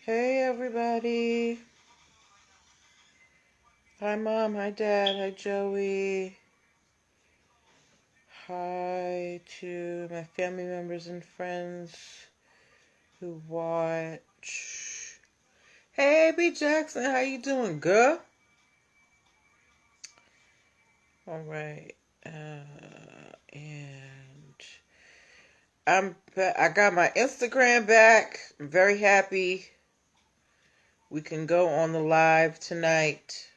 Hey everybody. Hi Mom, hi Dad, hi Joey. Hi to my family members and friends who watch. Hey B Jackson, how you doing, girl? Alright. And I got my Instagram back. I'm very happy. We can go on the live tonight.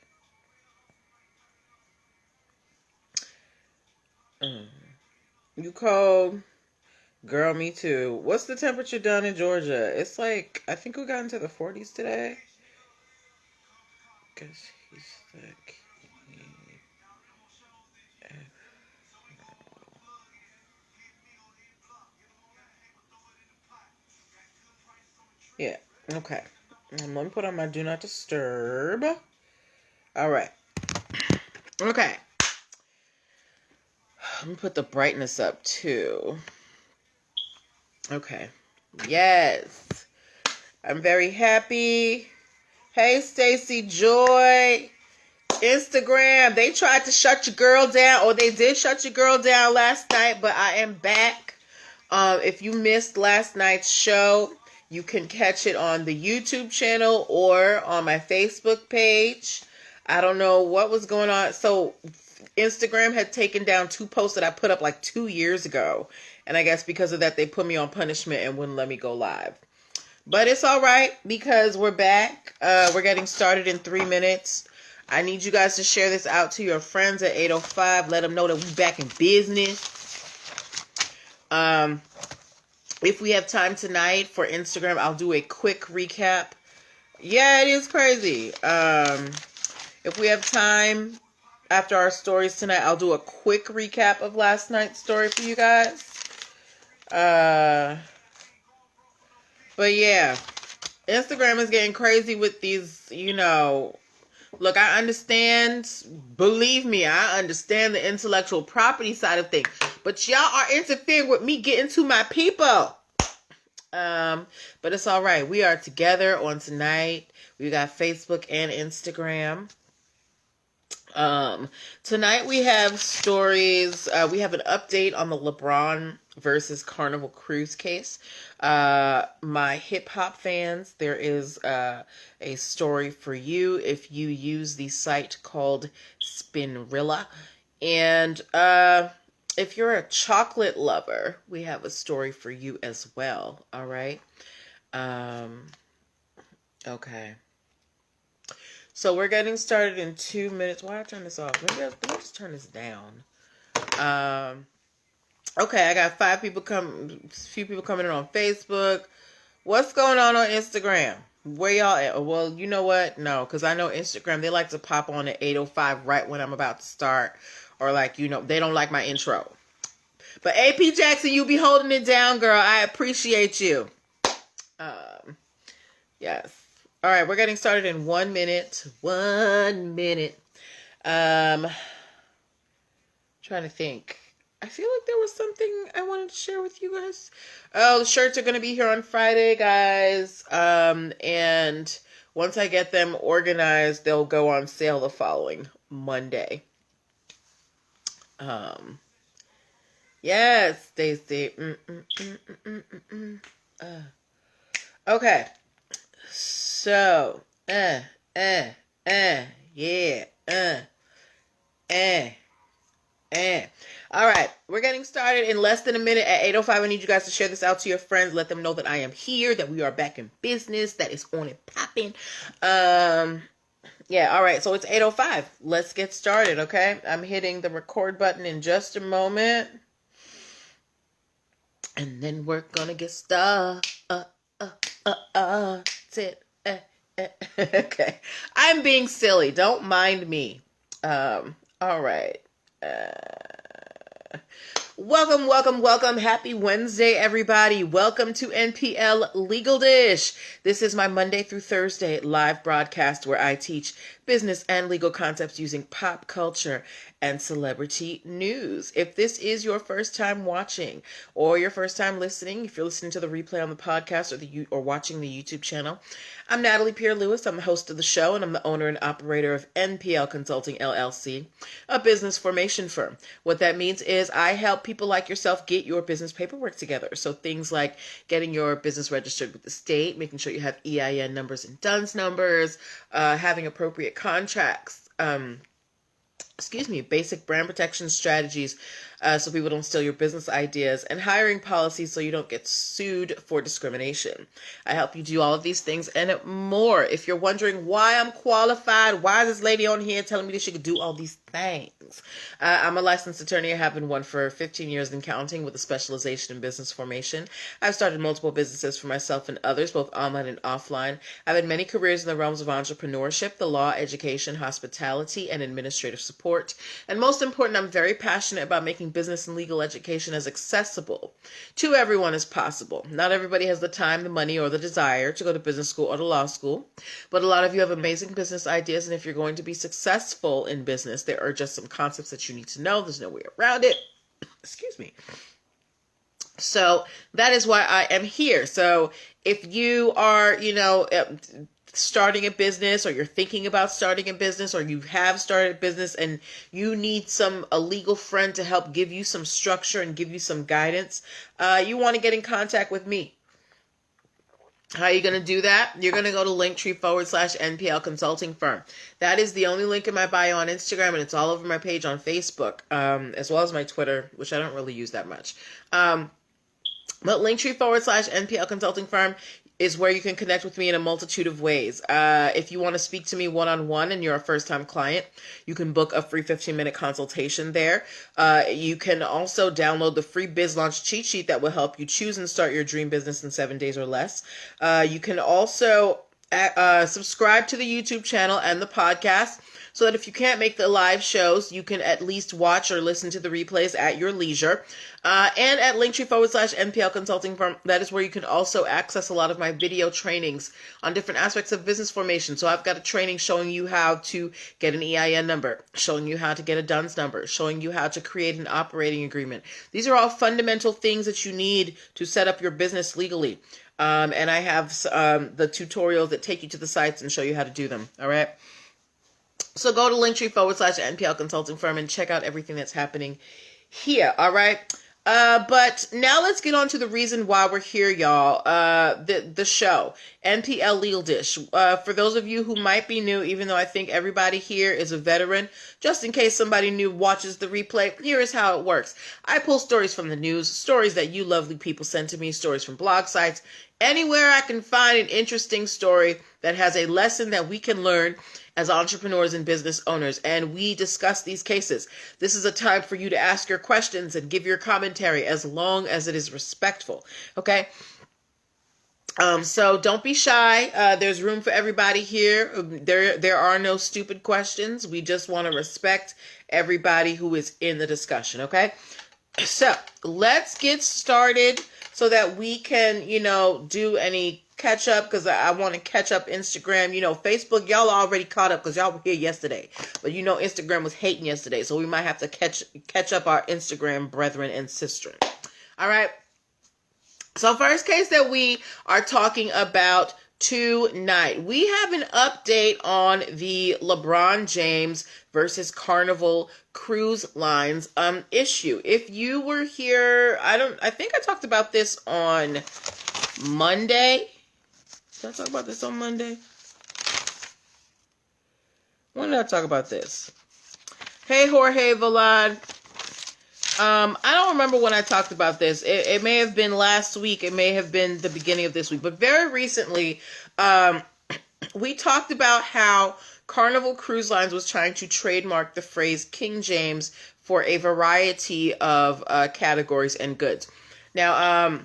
You cold? Girl, me too. What's the temperature down in Georgia? It's like, I think we got into the 40s today. Because he's like... Yeah, okay. Let me put on my do not disturb. Alright. Okay. Let me put the brightness up too. Okay. Yes. I'm very happy. Hey, Stacy Joy. Instagram. They tried to shut your girl down, or they did shut your girl down last night, but I am back. If you missed last night's show, you can catch it on the YouTube channel or on my Facebook page. I don't know what was going on. So Instagram had taken down 2 posts that I put up like 2 years ago. And I guess because of that, they put me on punishment and wouldn't let me go live. But it's all right because we're back. We're getting started in 3 minutes. I need you guys to share this out to your friends at 8:05. Let them know that we're back in business. If we have time tonight for Instagram, I'll do a quick recap. Yeah, it is crazy. If we have time after our stories tonight, I'll do a quick recap of last night's story for you guys. But yeah, Instagram is getting crazy with these, look, I understand, believe me, I understand the intellectual property side of things, but y'all are interfering with me getting to my people. But it's all right. We are together on tonight. We got Facebook and Instagram. Tonight we have stories. We have an update on the LeBron versus Carnival Cruise case. My hip hop fans, there is a story for you if you use the site called Spinrilla. And if you're a chocolate lover, we have a story for you as well. All right. Okay. So we're getting started in 2 minutes. Why did I turn this off? Maybe I just turn this down. Okay, I got few people coming in on Facebook. What's going on Instagram? Where y'all at? Well, you know what? No, because I know Instagram, they like to pop on at 8:05 right when I'm about to start. Or they don't like my intro. But AP Jackson, you be holding it down, girl. I appreciate you. Yes. All right, we're getting started in 1 minute. 1 minute. Trying to think. I feel like there was something I wanted to share with you guys. Oh, the shirts are going to be here on Friday, guys. And once I get them organized, they'll go on sale the following Monday. Yes, Stacy. Okay. So, yeah, All right, we're getting started in less than a minute at 8:05. I need you guys to share this out to your friends. Let them know that I am here, that we are back in business, that is on and popping. Yeah, all right, so it's 8:05. Let's get started, okay? I'm hitting the record button in just a moment. And then we're gonna get started. Okay. I'm being silly. Don't mind me. All right. Welcome. Happy Wednesday, everybody. Welcome to NPL Legal Dish. This is my Monday through Thursday live broadcast where I teach business and legal concepts using pop culture and celebrity news. If this is your first time watching or your first time listening, if you're listening to the replay on the podcast or watching the YouTube channel, I'm Natalie Pierre-Lewis. I'm the host of the show, and I'm the owner and operator of NPL Consulting LLC, a business formation firm. What that means is I help people like yourself get your business paperwork together. So things like getting your business registered with the state, making sure you have EIN numbers and DUNS numbers, having appropriate contracts, basic brand protection strategies so people don't steal your business ideas, and hiring policies so you don't get sued for discrimination. I help you do all of these things and more. If you're wondering why I'm qualified, why is this lady on here telling me that she could do all these things? I'm a licensed attorney. I have been one for 15 years and counting, with a specialization in business formation. I've started multiple businesses for myself and others, both online and offline. I've had many careers in the realms of entrepreneurship, the law, education, hospitality, and administrative support. And most important, I'm very passionate about making business and legal education as accessible to everyone as possible. Not everybody has the time, the money, or the desire to go to business school or to law school, but a lot of you have amazing business ideas, and if you're going to be successful in business, there are just some concepts that you need to know. There's no way around it. Excuse me. So that is why I am here. So if you are, starting a business, or you're thinking about starting a business, or you have started a business and you need a legal friend to help give you some structure and give you some guidance, you want to get in contact with me. How are you going to do that? You're going to go to linktr.ee/NPL Consulting Firm. That is the only link in my bio on Instagram, and it's all over my page on Facebook, as well as my Twitter, which I don't really use that much. But linktr.ee/NPL Consulting Firm is where you can connect with me in a multitude of ways. If you want to speak to me one-on-one and you're a first-time client, you can book a free 15-minute consultation there. You can also download the free Biz Launch cheat sheet that will help you choose and start your dream business in 7 days or less. You can also subscribe to the YouTube channel and the podcast, so that if you can't make the live shows, you can at least watch or listen to the replays at your leisure. And at linktree/NPL Consulting Firm, that is where you can also access a lot of my video trainings on different aspects of business formation. So I've got a training showing you how to get an EIN number, showing you how to get a DUNS number, showing you how to create an operating agreement. These are all fundamental things that you need to set up your business legally. And I have the tutorials that take you to the sites and show you how to do them. All right. So go to linktree/NPL Consulting Firm and check out everything that's happening here. All right. But now let's get on to the reason why we're here, y'all. The show, NPL Legal Dish. For those of you who might be new, even though I think everybody here is a veteran, just in case somebody new watches the replay, here is how it works. I pull stories from the news, stories that you lovely people send to me, stories from blog sites, anywhere I can find an interesting story that has a lesson that we can learn as entrepreneurs and business owners, and we discuss these cases. This is a time for you to ask your questions and give your commentary, as long as it is respectful. Okay? So don't be shy. There's room for everybody here. There are no stupid questions. We just want to respect everybody who is in the discussion. Okay? So let's get started so that we can, do any catch up, because I want to catch up Instagram. Facebook, y'all already caught up because y'all were here yesterday. But Instagram was hating yesterday, so we might have to catch up our Instagram brethren and sisters. All right. So first case that we are talking about tonight, we have an update on the LeBron James versus Carnival Cruise Lines issue. If you were here, I think I talked about this on Monday. Did I talk about this on Monday? When did I talk about this? Hey, Jorge Valad. I don't remember when I talked about this. It may have been last week. It may have been the beginning of this week. But very recently, we talked about how Carnival Cruise Lines was trying to trademark the phrase King James for a variety of categories and goods. Now,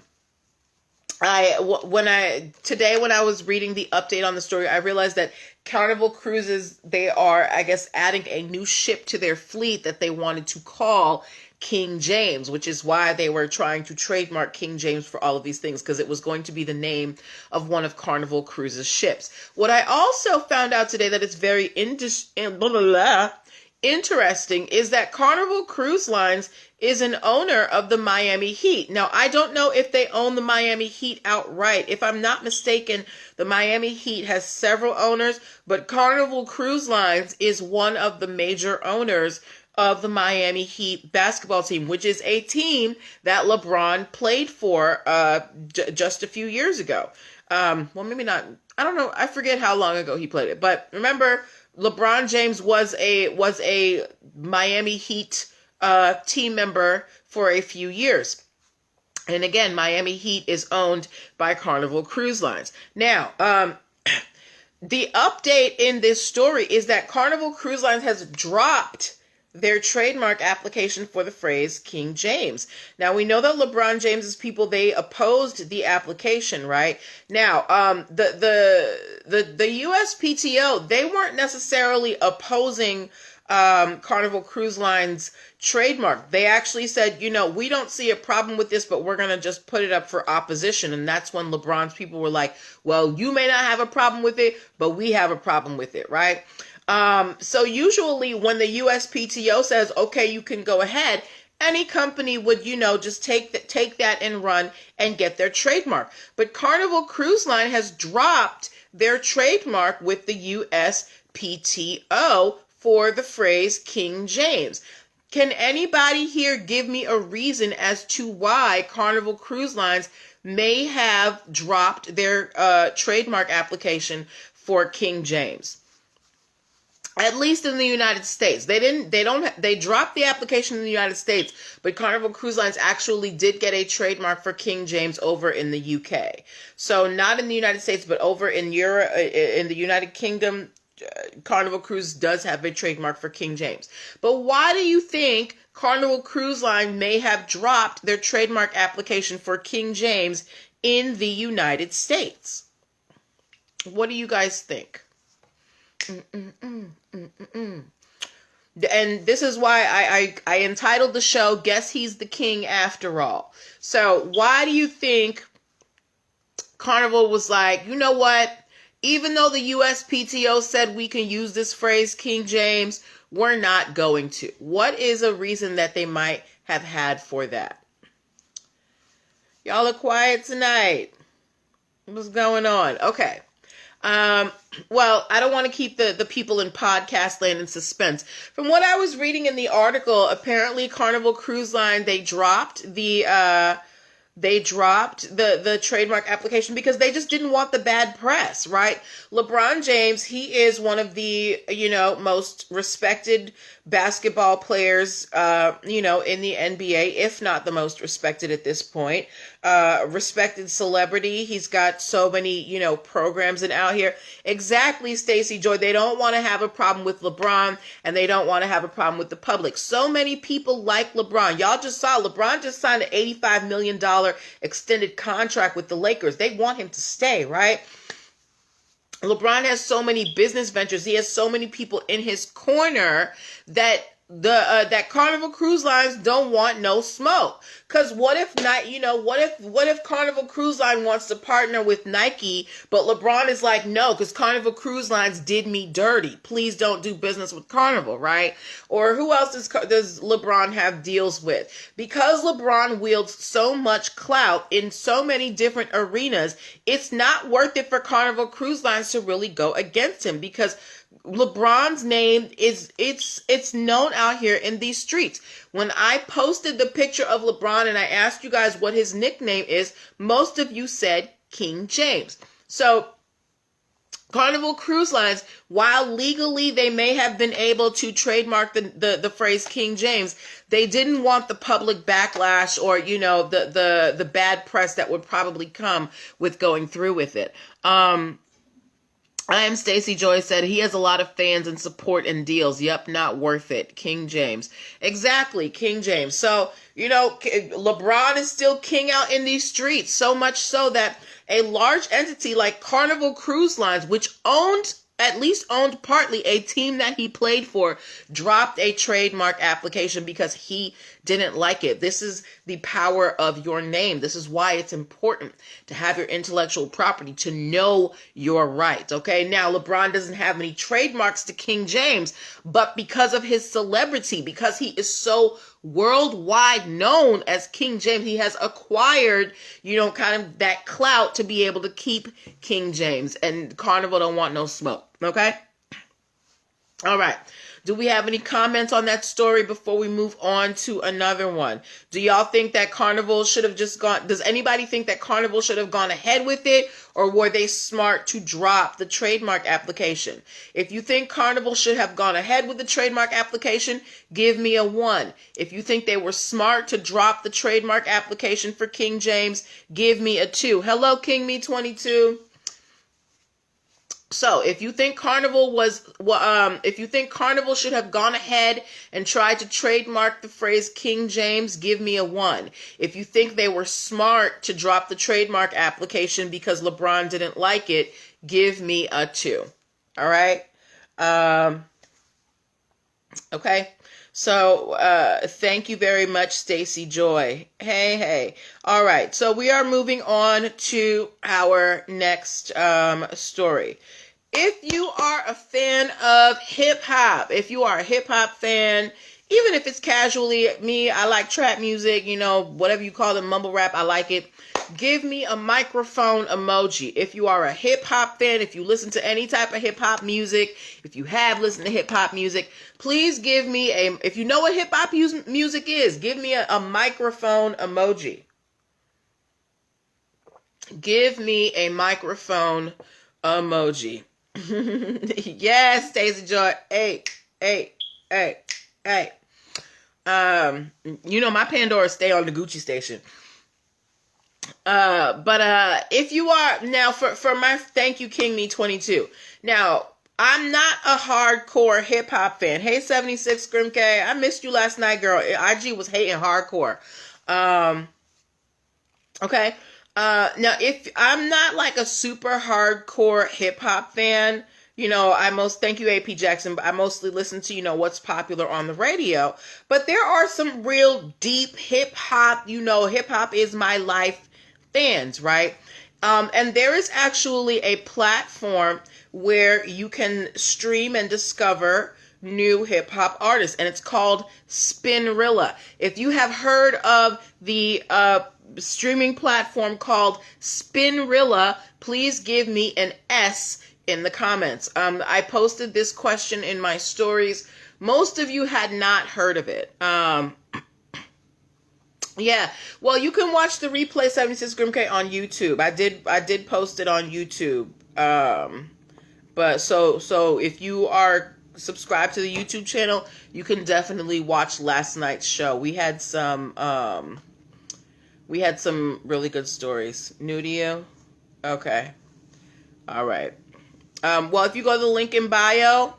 when I was reading the update on the story, I realized that Carnival Cruises, they are, I guess, adding a new ship to their fleet that they wanted to call King James, which is why they were trying to trademark King James for all of these things, because it was going to be the name of one of Carnival Cruises' ships. What I also found out today that it's very interesting is that Carnival Cruise Lines is an owner of the Miami Heat. Now, I don't know if they own the Miami Heat outright. If I'm not mistaken, the Miami Heat has several owners, but Carnival Cruise Lines is one of the major owners of the Miami Heat basketball team, which is a team that LeBron played for just a few years ago. Well, maybe not. I don't know. I forget how long ago he played it. But remember, LeBron James was a Miami Heat team member for a few years. And again, Miami Heat is owned by Carnival Cruise Lines. Now, the update in this story is that Carnival Cruise Lines has dropped their trademark application for the phrase King James. Now, we know that LeBron James's people, they opposed the application, right? Now, the USPTO, they weren't necessarily opposing Carnival Cruise Line's trademark. They actually said, we don't see a problem with this, but we're going to just put it up for opposition. And that's when LeBron's people were like, well, you may not have a problem with it, but we have a problem with it, right? So usually when the USPTO says, okay, you can go ahead, any company would, just take that and run and get their trademark. But Carnival Cruise Line has dropped their trademark with the USPTO for the phrase King James. Can anybody here give me a reason as to why Carnival Cruise Lines may have dropped their trademark application for King James? At least in the United States. They dropped the application in the United States, but Carnival Cruise Lines actually did get a trademark for King James over in the UK. So not in the United States, but over in Europe, in the United Kingdom, Carnival Cruise does have a trademark for King James. But why do you think Carnival Cruise Line may have dropped their trademark application for King James in the United States? What do you guys think? And this is why I entitled the show, Guess He's the King After All. So why do you think Carnival was like, you know what? Even though the USPTO said we can use this phrase King James, we're not going to. What is a reason that they might have had for that? Y'all are quiet tonight. What's going on? Okay. Well, I don't want to keep the people in podcast land in suspense. From what I was reading in the article, apparently Carnival Cruise Line, they dropped the trademark application because they just didn't want the bad press, right? LeBron James, he is one of the, most respected basketball players, in the NBA, if not the most respected at this point. Respected celebrity. He's got so many, programs and out here. Exactly, Stacey Joy. They don't want to have a problem with LeBron and they don't want to have a problem with the public. So many people like LeBron. Y'all just saw LeBron just signed an $85 million extended contract with the Lakers. They want him to stay, right? LeBron has so many business ventures. He has so many people in his corner that that Carnival Cruise Lines don't want no smoke. Cause what if not, what if Carnival Cruise Line wants to partner with Nike, but LeBron is like, no, cause Carnival Cruise Lines did me dirty. Please don't do business with Carnival, right? Or who else does LeBron have deals with? Because LeBron wields so much clout in so many different arenas, it's not worth it for Carnival Cruise Lines to really go against him because LeBron's name it's known out here in these streets. When I posted the picture of LeBron and I asked you guys what his nickname is, most of you said King James. So Carnival Cruise Lines, while legally they may have been able to trademark the phrase King James, they didn't want the public backlash or, the bad press that would probably come with going through with it. I am Stacey Joy said he has a lot of fans and support and deals. Yep, not worth it. King James. Exactly, King James. So, LeBron is still king out in these streets. So much so that a large entity like Carnival Cruise Lines, which owned partly a team that he played for, dropped a trademark application because he didn't like it. This is the power of your name. This is why it's important to have your intellectual property, to know your rights. Okay, now LeBron doesn't have any trademarks to King James, but because of his celebrity, because he is so worldwide known as King James, he has acquired, kind of that clout to be able to keep King James, and Carnival don't want no smoke. Okay. All right. Do we have any comments on that story before we move on to another one? Do y'all think that Carnival should have just gone? Does anybody think that Carnival should have gone ahead with it, or were they smart to drop the trademark application? If you think Carnival should have gone ahead with the trademark application, give me a 1. If you think they were smart to drop the trademark application for King James, give me a 2. Hello, King Me 22. So if you think Carnival should have gone ahead and tried to trademark the phrase King James, give me a 1. If you think they were smart to drop the trademark application because LeBron didn't like it, give me a 2. All right. Okay. So, thank you very much, Stacy Joy. Hey. All right. So we are moving on to our next, story. If you are a fan of hip hop, if you are a hip hop fan, even if it's casually, me, I like trap music, whatever you call it, mumble rap, I like it. Give me a microphone emoji. If you are a hip hop fan, if you listen to any type of hip hop music, if you have listened to hip hop music, please give me if you know what hip hop music is, give me a microphone emoji. Give me a microphone emoji. Yes, Stacey Joy. Hey. My Pandora stay on the Gucci station. But if you are now for my thank you, King Me 22. Now, I'm not a hardcore hip hop fan. Hey, 76 Grim K, I missed you last night, girl. IG was hating hardcore. Okay. Now if I'm not like a super hardcore hip hop fan, thank you, AP Jackson, but I mostly listen to, what's popular on the radio. But there are some real deep hip hop, hip hop is my life fans, right? And there is actually a platform where you can stream and discover new hip hop artists, and it's called Spinrilla. If you have heard of the streaming platform called Spinrilla, please give me an S in the comments. I posted this question in my stories. Most of you had not heard of it. Yeah, well, you can watch the replay 76 Grim K on YouTube. I did post it on YouTube. But so if you are subscribed to the YouTube channel, you can definitely watch last night's show. We had some really good stories. New to you? Okay. All right. Well, if you go to the link in bio,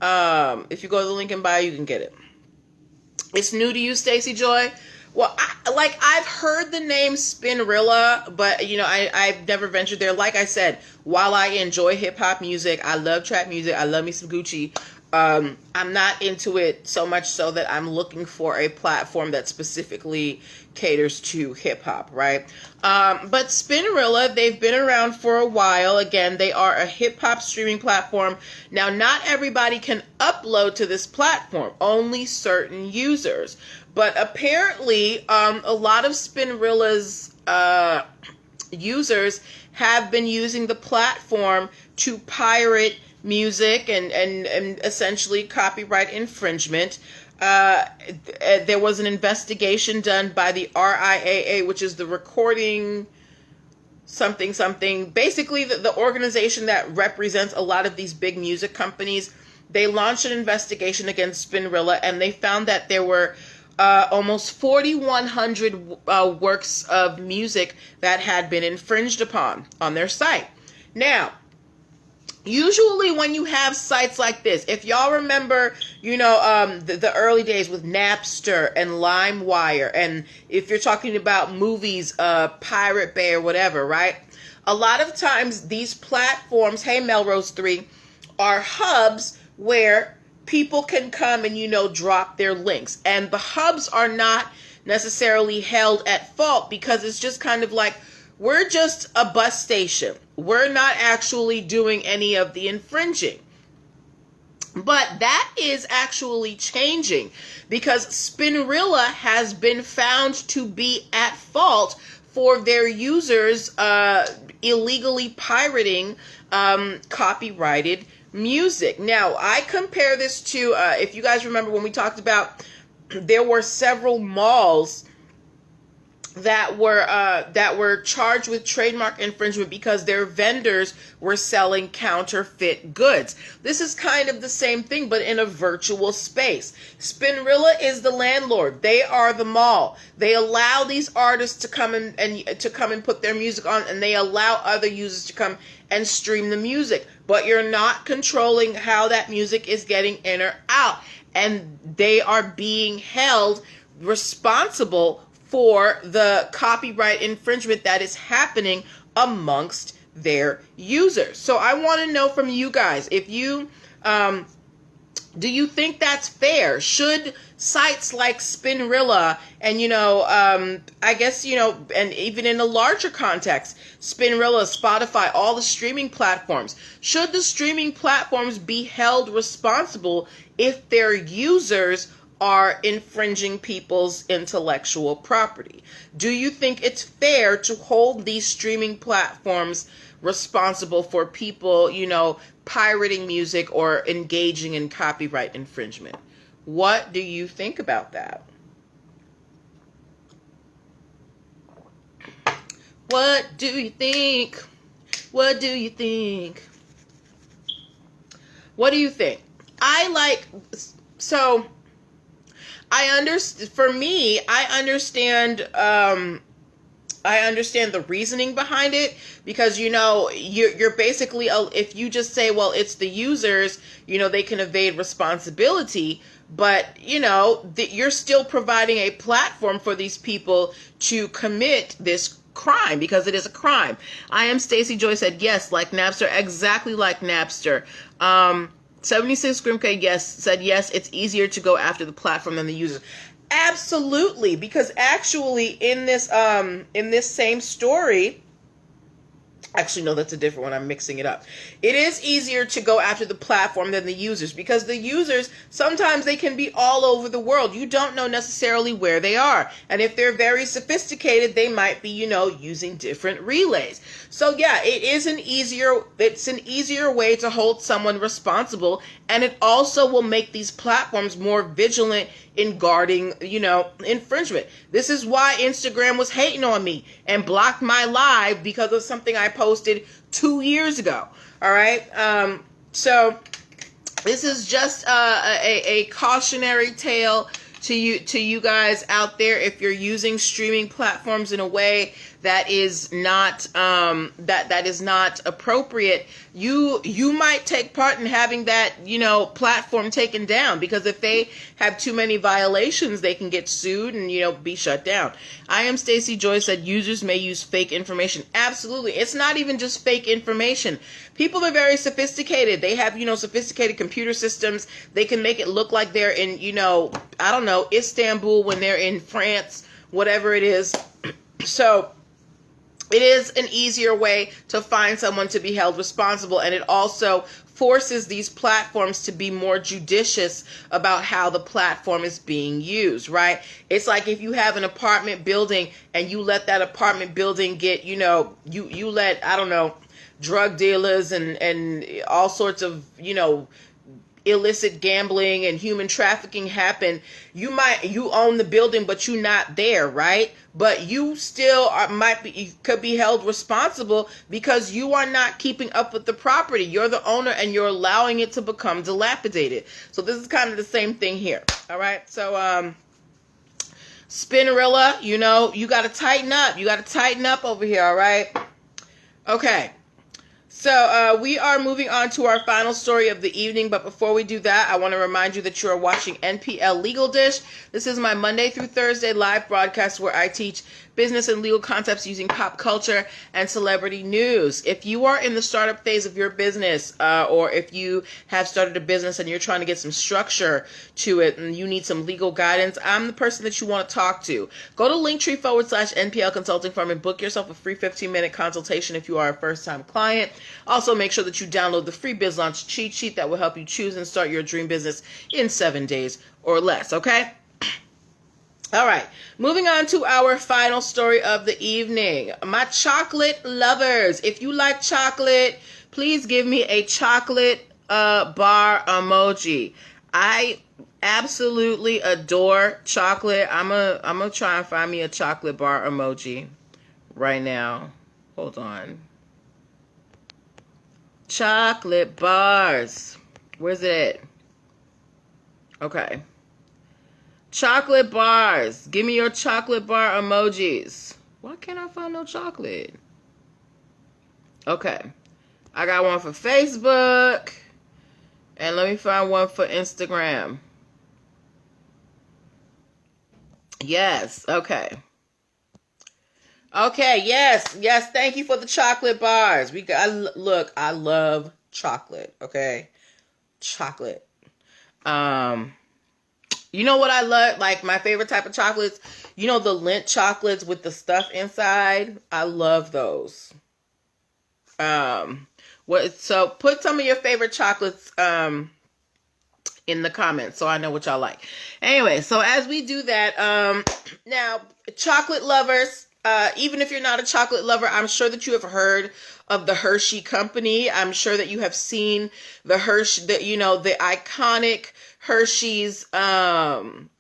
you can get it. It's new to you, Stacey Joy. Well, I've heard the name Spinrilla, but I've never ventured there. Like I said, while I enjoy hip hop music, I love trap music, I love me some Gucci. I'm not into it so much so that I'm looking for a platform that specifically caters to hip hop, right? But Spinrilla, they've been around for a while. Again, they are a hip hop streaming platform. Now, not everybody can upload to this platform, only certain users. But apparently, a lot of Spinrilla's users have been using the platform to pirate music and essentially copyright infringement. There was an investigation done by the RIAA, which is the Recording something. Basically, the organization that represents a lot of these big music companies. They launched an investigation against Spinrilla, and they found that there were almost 4,100 works of music that had been infringed upon on their site. Now, usually when you have sites like this, if y'all remember, the early days with Napster and LimeWire, and if you're talking about movies, Pirate Bay or whatever, right? A lot of times these platforms, hey Melrose 3, are hubs where people can come and, drop their links. And the hubs are not necessarily held at fault because it's just kind of like, we're just a bus station. We're not actually doing any of the infringing. But that is actually changing because Spinrilla has been found to be at fault for their users illegally pirating copyrighted music. Now, I compare this to, if you guys remember when we talked about, there were several malls that were charged with trademark infringement because their vendors were selling counterfeit goods. This is kind of the same thing, but in a virtual space. Spinrilla is the landlord. They are the mall. They allow these artists to come and put their music on, and they allow other users to come and stream the music. But you're not controlling how that music is getting in or out, and they are being held responsible for the copyright infringement that is happening amongst their users. So I want to know from you guys, if you, do you think that's fair? Should sites like Spinrilla and, I guess, and even in a larger context, Spinrilla, Spotify, all the streaming platforms, should the streaming platforms be held responsible if their users are infringing people's intellectual property? Do you think it's fair to hold these streaming platforms responsible for people, pirating music or engaging in copyright infringement? What do you think about that? What do you think? What do you think? What do you think? I understand. For me, I understand the reasoning behind it because you're basically, if you just say, well, it's the users, they can evade responsibility, but you're still providing a platform for these people to commit this crime because it is a crime. I am Stacy Joy said yes, like Napster, exactly like Napster. 76 Grimke said yes, it's easier to go after the platform than the users. Absolutely, because actually in this same story, actually no, that's a different one. I'm mixing it up. It is easier to go after the platform than the users because the users, sometimes they can be all over the world. You don't know necessarily where they are. And if they're very sophisticated, they might be, using different relays. So yeah, it's an easier way to hold someone responsible, and it also will make these platforms more vigilant in guarding, infringement. This is why Instagram was hating on me and blocked my live because of something I posted 2 years ago. All right. So this is just a cautionary tale to you guys out there. If you're using streaming platforms in a way that is not that is not appropriate, you might take part in having that platform taken down, because if they have too many violations, they can get sued and be shut down. I am Stacy Joy said users may use fake information. Absolutely. It's not even just fake information. People are very sophisticated. They have sophisticated computer systems. They can make it look like they're in I don't know, Istanbul when they're in France, whatever it is. So it is an easier way to find someone to be held responsible, and it also forces these platforms to be more judicious about how the platform is being used, right? It's like if you have an apartment building and you let that apartment building get, you let, I don't know, drug dealers and all sorts of, illicit gambling and human trafficking happen. You own the building, but you're not there, right? But you still could be held responsible because you are not keeping up with the property. You're the owner and you're allowing it to become dilapidated. So this is kind of the same thing here. All right. So, Spinrilla, you got to tighten up. You got to tighten up over here. All right. Okay. So we are moving on to our final story of the evening, but before we do that, I want to remind you that you are watching NPL Legal Dish. This is my Monday through Thursday live broadcast where I teach business and legal concepts using pop culture and celebrity news. If you are in the startup phase of your business, or if you have started a business and you're trying to get some structure to it and you need some legal guidance, I'm the person that you want to talk to. Go to linktr.ee/NPL Consulting Firm and book yourself a free 15-minute consultation if you are a first-time client. Also, make sure that you download the free Biz Launch cheat sheet that will help you choose and start your dream business in 7 days or less, okay? All right, moving on to our final story of the evening. My chocolate lovers, if you like chocolate, please give me a chocolate bar emoji. I absolutely adore chocolate. I'm gonna try and find me a chocolate bar emoji right now. Hold on. Chocolate bars. Where's it? Okay. Chocolate bars. Give me your chocolate bar emojis. Why can't I find no chocolate? Okay. I got one for Facebook. And let me find one for Instagram. Yes. Okay. Okay. Yes. Yes. Thank you for the chocolate bars. Look, I love chocolate. Okay. Chocolate. You know what I love? Like, my favorite type of chocolates, you know, the Lindt chocolates with the stuff inside. I love those. So put some of your favorite chocolates in the comments so I know what y'all like. Anyway, so as we do that, now, chocolate lovers, even if you're not a chocolate lover, I'm sure that you have heard of the Hershey Company. I'm sure that you have seen the the iconic Hershey's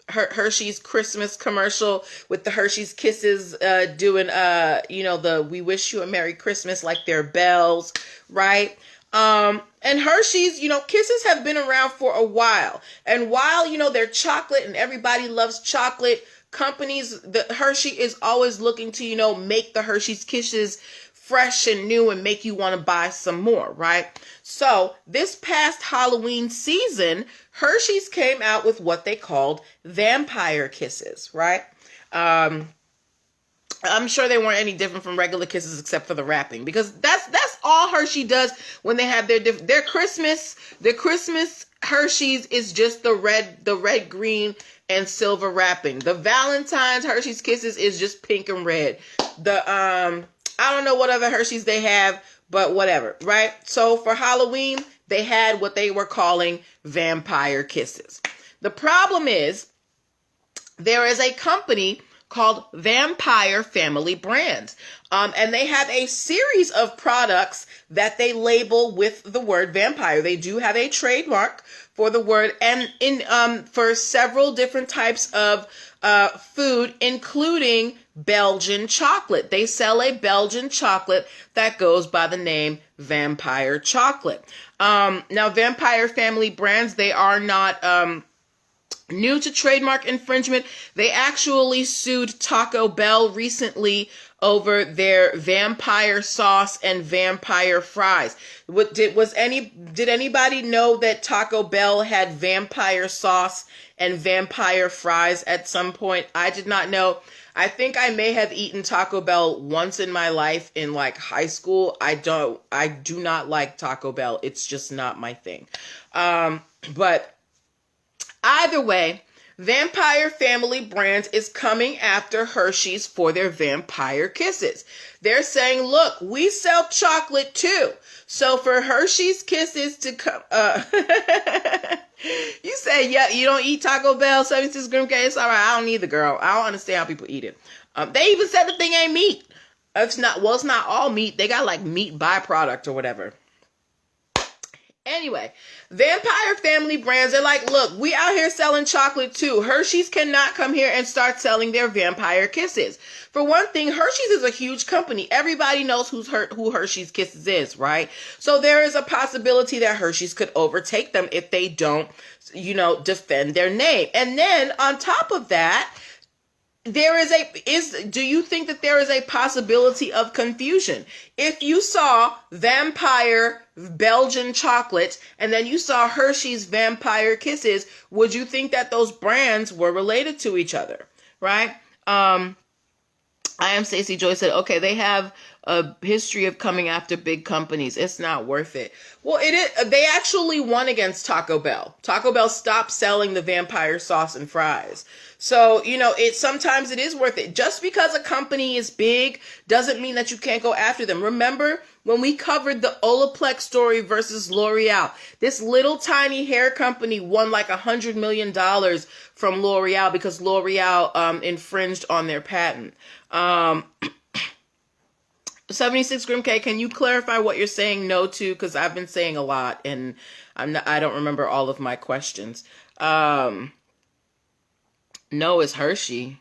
Hershey's Christmas commercial with the Hershey's Kisses doing the "We wish you a Merry Christmas" like their bells, right? And Hershey's, Kisses have been around for a while. And while, they're chocolate and everybody loves chocolate, the Hershey is always looking to, make the Hershey's Kisses fresh and new and make you want to buy some more, right? So this past Halloween season, Hershey's came out with what they called vampire kisses, right? I'm sure they weren't any different from regular kisses except for the wrapping, because that's all Hershey does when they have their Christmas Hershey's is just the red, green, and silver wrapping. The Valentine's Hershey's Kisses is just pink and red. I don't know what other Hershey's they have, but whatever, right? So for Halloween, they had what they were calling vampire kisses. The problem is, there is a company called Vampire Family Brands. And they have a series of products that they label with the word vampire. They do have a trademark for the word, and for several different types of food, including Belgian chocolate. They sell a Belgian chocolate that goes by the name Vampire Chocolate. Now, Vampire Family Brands, they are not new to trademark infringement. They actually sued Taco Bell recently over their vampire sauce and vampire fries. Did anybody know that Taco Bell had vampire sauce and vampire fries at some point? I did not know. I think I may have eaten Taco Bell once in my life in like high school. I do not like Taco Bell. It's just not my thing. But either way, Vampire Family Brands is coming after Hershey's for their vampire kisses. They're saying, look, we sell chocolate too. So for Hershey's Kisses to come, you say, yeah, you don't eat Taco Bell, 76 gram cake. It's all right. I don't either, girl. I don't understand how people eat it. They even said the thing ain't meat. It's not all meat. They got like meat byproduct or whatever. Anyway, Vampire Family Brands are like, look, we out here selling chocolate too. Hershey's cannot come here and start selling their vampire kisses. For one thing, Hershey's is a huge company. Everybody knows who Hershey's Kisses is, right? So there is a possibility that Hershey's could overtake them if they don't, defend their name. And then on top of that, do you think that there is a possibility of confusion? If you saw Vampire Belgian chocolate and then you saw Hershey's Vampire Kisses, would you think that those brands were related to each other, right? I am Stacey Joy said, okay, they have a history of coming after big companies. It's not worth it. Well, it is. They actually won against Taco Bell. Taco Bell stopped selling the vampire sauce and fries. So, sometimes it is worth it. Just because a company is big doesn't mean that you can't go after them. Remember when we covered the Olaplex story versus L'Oreal? This little tiny hair company won like $100 million from L'Oreal because L'Oreal infringed on their patent. 76 Grim K, can you clarify what you're saying no to? Because I've been saying a lot and I don't remember all of my questions. No is Hershey.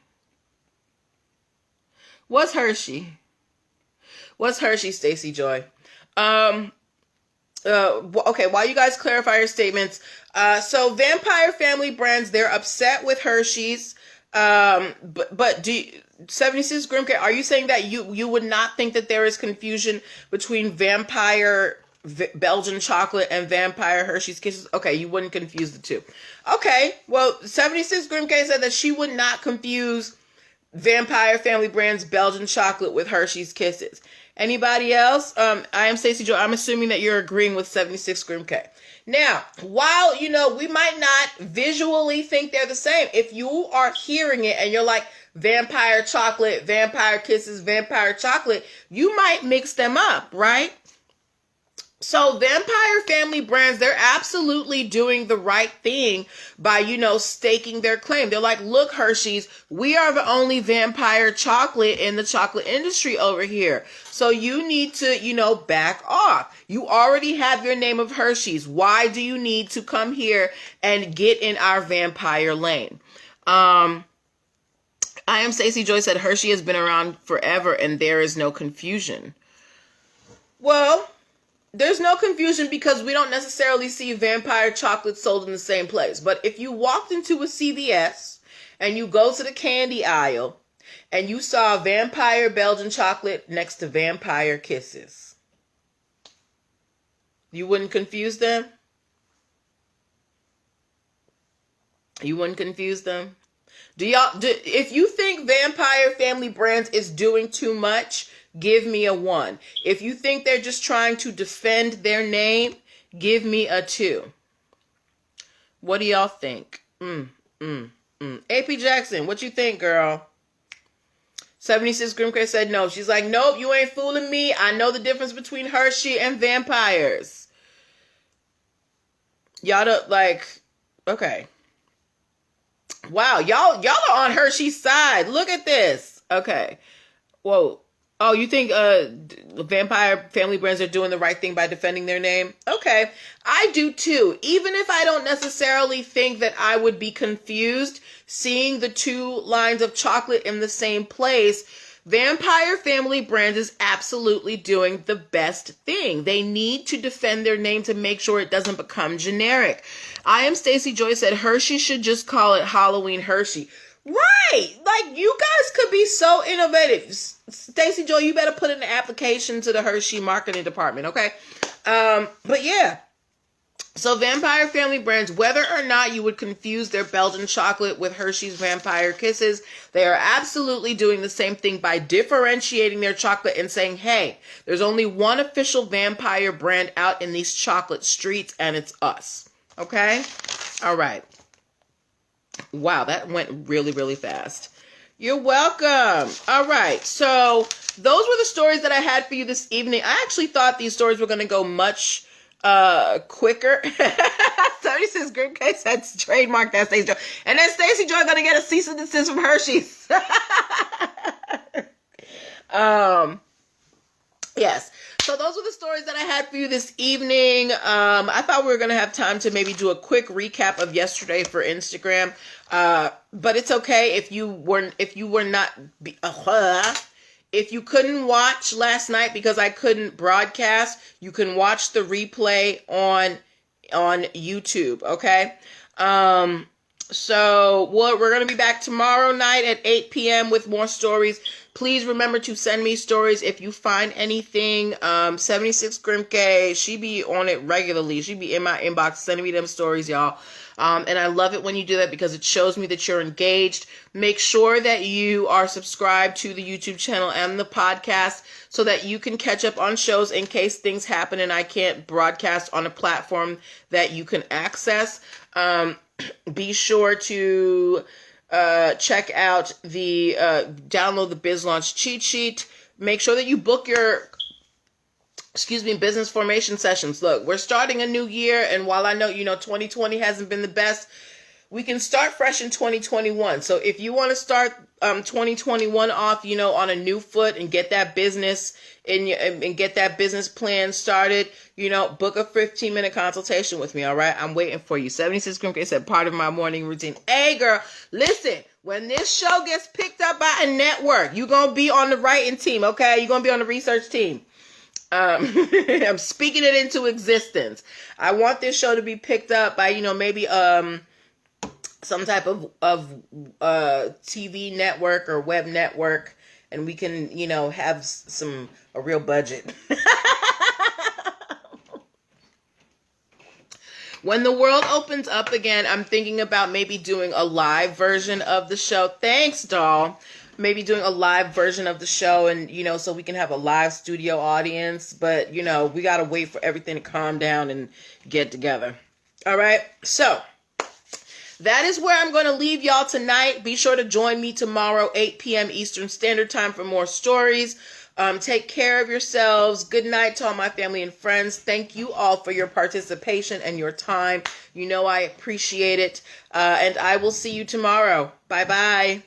What's Hershey? What's Hershey, Stacey Joy? Okay, while you guys clarify your statements, so Vampire Family Brands, they're upset with Hershey's. But 76 Grimke, are you saying that you would not think that there is confusion between vampire Belgian chocolate and vampire Hershey's Kisses? Okay, you wouldn't confuse the two. Okay, well, 76 Grimke said that she would not confuse Vampire Family Brands Belgian chocolate with Hershey's Kisses. Anybody else? I am Stacey Joy. I'm assuming that you're agreeing with 76 Grimke. Now, while, we might not visually think they're the same, if you are hearing it and you're like, vampire chocolate, vampire kisses, vampire chocolate, you might mix them up, right? So Vampire Family Brands, they're absolutely doing the right thing by, staking their claim. They're like, look, Hershey's, we are the only vampire chocolate in the chocolate industry over here. So you need to, back off. You already have your name of Hershey's. Why do you need to come here and get in our vampire lane? I am Stacey Joy said Hershey has been around forever and there is no confusion. Well, there's no confusion because we don't necessarily see vampire chocolate sold in the same place. But if you walked into a CVS and you go to the candy aisle and you saw vampire Belgian chocolate next to vampire kisses, you wouldn't confuse them? You wouldn't confuse them? If you think Vampire Family Brands is doing too much, give me a 1. If you think they're just trying to defend their name, give me a 2. What do y'all think? AP Jackson, what you think, girl? 76 Grimcare said no. She's like, nope, you ain't fooling me. I know the difference between Hershey and vampires. Y'all don't okay. Wow, y'all are on Hershey's side. Look at this. Okay. Whoa. Oh, you think Vampire Family Brands are doing the right thing by defending their name? Okay. I do too. Even if I don't necessarily think that I would be confused seeing the two lines of chocolate in the same place, Vampire Family Brands is absolutely doing the best thing. They need to defend their name to make sure it doesn't become generic. I am Stacey Joy said Hershey should just call it Halloween Hershey. Right. Like, you guys could be so innovative. Stacey Joy, you better put in an application to the Hershey marketing department, okay? But yeah. So Vampire Family Brands, whether or not you would confuse their Belgian chocolate with Hershey's Vampire Kisses, they are absolutely doing the same thing by differentiating their chocolate and saying, hey, there's only one official vampire brand out in these chocolate streets, and it's us. Okay? All right. Wow, that went really, really fast. You're welcome. All right. So those were the stories that I had for you this evening. I actually thought these stories were going to go much quicker. 76 Grim Case had trademarked that Stacey Joy. And then Stacey Joy going to get a cease and desist from Hershey's. Yes. So those were the stories that I had for you this evening. I thought we were going to have time to maybe do a quick recap of yesterday for Instagram. But it's okay if you couldn't watch last night because I couldn't broadcast, you can watch the replay on YouTube. Okay. So we're going to be back tomorrow night at 8 p.m. with more stories. Please remember to send me stories if you find anything. 76 Grimke, she be on it regularly. She be in my inbox sending me them stories, y'all. And I love it when you do that because it shows me that you're engaged. Make sure that you are subscribed to the YouTube channel and the podcast so that you can catch up on shows in case things happen and I can't broadcast on a platform that you can access. Be sure to check out the download the Biz Launch cheat sheet. Make sure that you book your business formation sessions. Look, we're starting a new year, and while I know 2020 hasn't been the best, we can start fresh in 2021. So if you want to start 2021 off, on a new foot and get that business and get that business plan started, book a 15-minute consultation with me, all right? I'm waiting for you. 76 Grimke said, part of my morning routine. Hey, girl, listen, when this show gets picked up by a network, you're going to be on the writing team, okay? You're going to be on the research team. I'm speaking it into existence. I want this show to be picked up by, maybe some type of TV network or web network, and we can, have a real budget. When the world opens up again, I'm thinking about maybe doing a live version of the show. Thanks, doll. Maybe doing a live version of the show and, so we can have a live studio audience. But, we got to wait for everything to calm down and get together. All right. So that is where I'm going to leave y'all tonight. Be sure to join me tomorrow, 8 p.m. Eastern Standard Time for more stories. Take care of yourselves. Good night to all my family and friends. Thank you all for your participation and your time. I appreciate it. And I will see you tomorrow. Bye-bye.